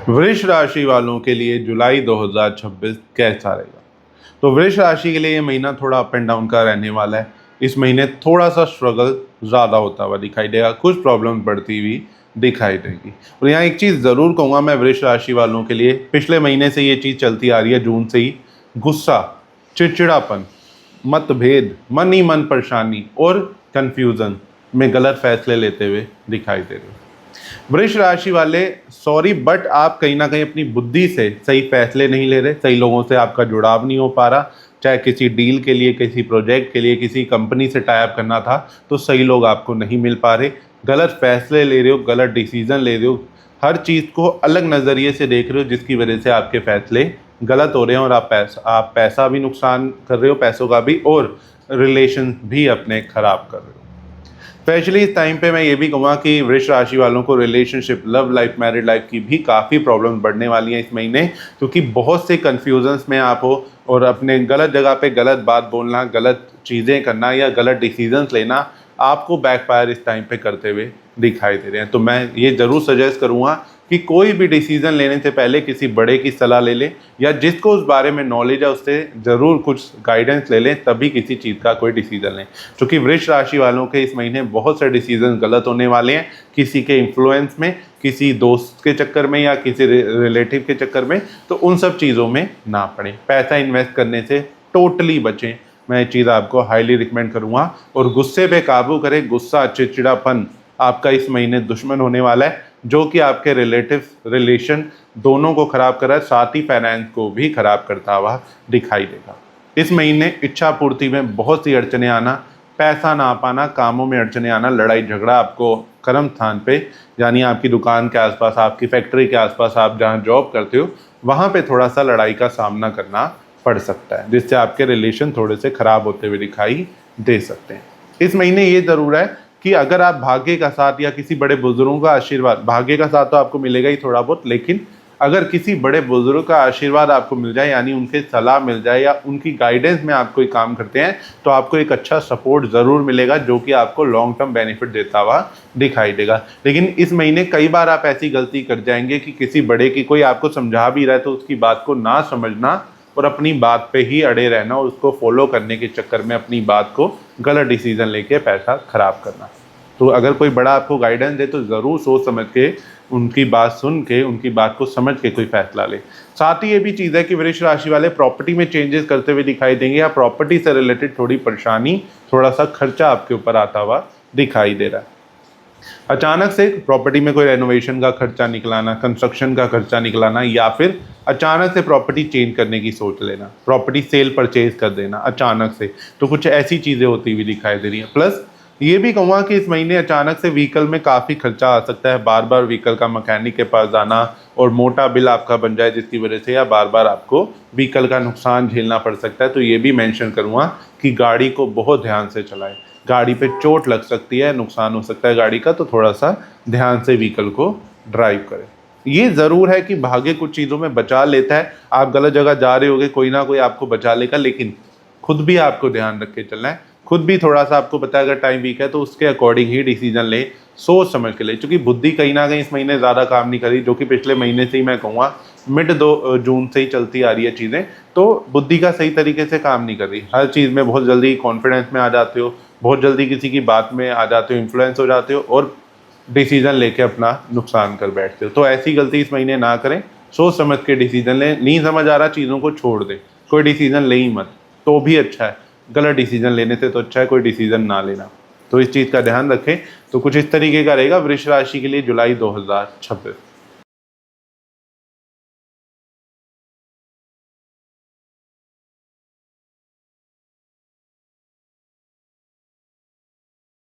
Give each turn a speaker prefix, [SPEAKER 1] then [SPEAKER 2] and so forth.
[SPEAKER 1] वृष राशि वालों के लिए जुलाई 2026 कैसा रहेगा? तो वृष राशि के लिए ये महीना थोड़ा अप एंड डाउन का रहने वाला है। इस महीने थोड़ा सा स्ट्रगल ज़्यादा होता हुआ दिखाई देगा, कुछ प्रॉब्लम बढ़ती हुई दिखाई देगी। और यहाँ एक चीज़ ज़रूर कहूँगा मैं वृष राशि वालों के लिए, पिछले महीने से ये चीज़ चलती आ रही है, जून से ही। गुस्सा, चिड़चिड़ापन, मतभेद, मन ही मन परेशानी और कन्फ्यूज़न में गलत फैसले लेते हुए दिखाई दे रहे हो। वृष राशि वाले सॉरी बट आप कहीं ना कहीं अपनी बुद्धि से सही फैसले नहीं ले रहे, सही लोगों से आपका जुड़ाव नहीं हो पा रहा। चाहे किसी डील के लिए, किसी प्रोजेक्ट के लिए, किसी कंपनी से टाई अप करना था तो सही लोग आपको नहीं मिल पा रहे, गलत फैसले ले रहे हो, गलत डिसीजन ले रहे हो, हर चीज़ को अलग नज़रिए से देख रहे हो, जिसकी वजह से आपके फैसले गलत हो रहे हैं और आप पैसा भी नुकसान कर रहे हो, पैसों का भी, और रिलेशन भी अपने ख़राब कर रहे हो। स्पेशली इस टाइम पे मैं ये भी कहूँगा कि वृष राशि वालों को relationship, love life, married life की भी काफ़ी प्रॉब्लम बढ़ने वाली हैं इस महीने, क्योंकि बहुत से कन्फ्यूजन्स में आप हो और अपने गलत जगह पे गलत बात बोलना, गलत चीज़ें करना या गलत डिसीजंस लेना आपको बैकफायर इस टाइम पे करते हुए दिखाई दे रहे हैं। तो मैं ये ज़रूर सजेस्ट करूँगा कि कोई भी डिसीज़न लेने से पहले किसी बड़े की सलाह ले लें, या जिसको उस बारे में नॉलेज है उससे ज़रूर कुछ गाइडेंस ले लें, तभी किसी चीज़ का कोई डिसीज़न लें। क्योंकि वृष राशि वालों के इस महीने बहुत से डिसीजन गलत होने वाले हैं, किसी के इन्फ्लुएंस में, किसी दोस्त के चक्कर में या किसी रिलेटिव के चक्कर में। तो उन सब चीज़ों में ना पड़ें, पैसा इन्वेस्ट करने से टोटली बचें, मैं ये चीज़ आपको हाईली रिकमेंड करूँगा। और गुस्से पे काबू करें। गुस्सा, चिड़चिड़ापन आपका इस महीने दुश्मन होने वाला है, जो कि आपके रिलेशन दोनों को खराब कर रहा है, साथ ही फाइनेंस को भी खराब करता हुआ दिखाई देगा। इस महीने इच्छा पूर्ति में बहुत सी अड़चने आना, पैसा ना आ पाना, कामों में अड़चने आना, लड़ाई झगड़ा आपको कर्म स्थान पे, यानी आपकी दुकान के आसपास, आपकी फैक्ट्री के आसपास, आप जहाँ जॉब करते हो वहाँ पे थोड़ा सा लड़ाई का सामना करना पड़ सकता है, जिससे आपके रिलेशन थोड़े से खराब होते हुए दिखाई दे सकते हैं। इस महीने ये ज़रूर है कि अगर आप भाग्य का साथ या किसी बड़े बुजुर्गों का आशीर्वाद, भाग्य का साथ तो आपको मिलेगा ही थोड़ा बहुत, लेकिन अगर किसी बड़े बुजुर्ग का आशीर्वाद आपको मिल जाए, यानी उनके सलाह मिल जाए या उनकी गाइडेंस में आप कोई काम करते हैं, तो आपको एक अच्छा सपोर्ट ज़रूर मिलेगा, जो कि आपको लॉन्ग टर्म बेनिफिट देता हुआ दिखाई देगा। लेकिन इस महीने कई बार आप ऐसी गलती कर जाएंगे कि किसी बड़े की, कोई आपको समझा भी रहा है तो उसकी बात को ना समझना और अपनी बात पे ही अड़े रहना और उसको फॉलो करने के चक्कर में अपनी बात को गलत डिसीजन लेके पैसा खराब करना। तो अगर कोई बड़ा आपको गाइडेंस दे तो ज़रूर सोच समझ के, उनकी बात सुन के, उनकी बात को समझ के कोई फैसला ले। साथ ही ये भी चीज़ है कि वृष राशि वाले प्रॉपर्टी में चेंजेस करते हुए दिखाई देंगे, या प्रॉपर्टी से रिलेटेड थोड़ी परेशानी, थोड़ा सा खर्चा आपके ऊपर आता हुआ दिखाई दे रहा है। अचानक से प्रॉपर्टी में कोई रेनोवेशन का खर्चा निकलाना, कंस्ट्रक्शन का खर्चा निकलाना, या फिर अचानक से प्रॉपर्टी चेंज करने की सोच लेना, प्रॉपर्टी सेल परचेज कर देना अचानक से, तो कुछ ऐसी चीज़ें होती हुई दिखाई दे रही हैं। प्लस ये भी कहूँगा कि इस महीने अचानक से व्हीकल में काफ़ी खर्चा आ सकता है, बार बार व्हीकल का मैकेनिक के पास जाना और मोटा बिल आपका बन जाए, जिसकी वजह से या बार बार आपको व्हीकल का नुकसान झेलना पड़ सकता है। तो ये भी मेंशन करूँगा कि गाड़ी को बहुत ध्यान से चलाएं, गाड़ी पे चोट लग सकती है, नुकसान हो सकता है गाड़ी का, तो थोड़ा सा ध्यान से व्हीकल को ड्राइव करें। ये ज़रूर है कि भाग्य कुछ चीज़ों में बचा लेता है, आप गलत जगह जा रहे होगे, कोई ना कोई आपको बचा लेगा, लेकिन खुद भी आपको ध्यान रख के चलना है। खुद भी थोड़ा सा आपको पता है अगर टाइम वीक है तो उसके अकॉर्डिंग ही डिसीजन ले, सोच समझ के ले, क्योंकि बुद्धि कहीं ना कहीं इस महीने ज़्यादा काम नहीं करी, जो कि पिछले महीने से ही मैं कहूँगा मिड जून से ही चलती आ रही है चीज़ें। तो बुद्धि का सही तरीके से काम नहीं कर रही, हर चीज़ में बहुत जल्दी कॉन्फिडेंस में आ जाते हो, बहुत जल्दी किसी की बात में आ जाते हो, इन्फ्लुएंस हो जाते हो और डिसीजन लेके अपना नुकसान कर बैठते हो। तो ऐसी गलती इस महीने ना करें, सोच समझ के डिसीजन लें। नहीं समझ आ रहा, चीज़ों को छोड़ दें, कोई डिसीजन ले ही मत, तो भी अच्छा है। गलत डिसीजन लेने से तो अच्छा है कोई डिसीजन ना लेना। तो इस चीज़ का ध्यान रखें। तो कुछ इस तरीके का रहेगा वृष राशि के लिए जुलाई 2026।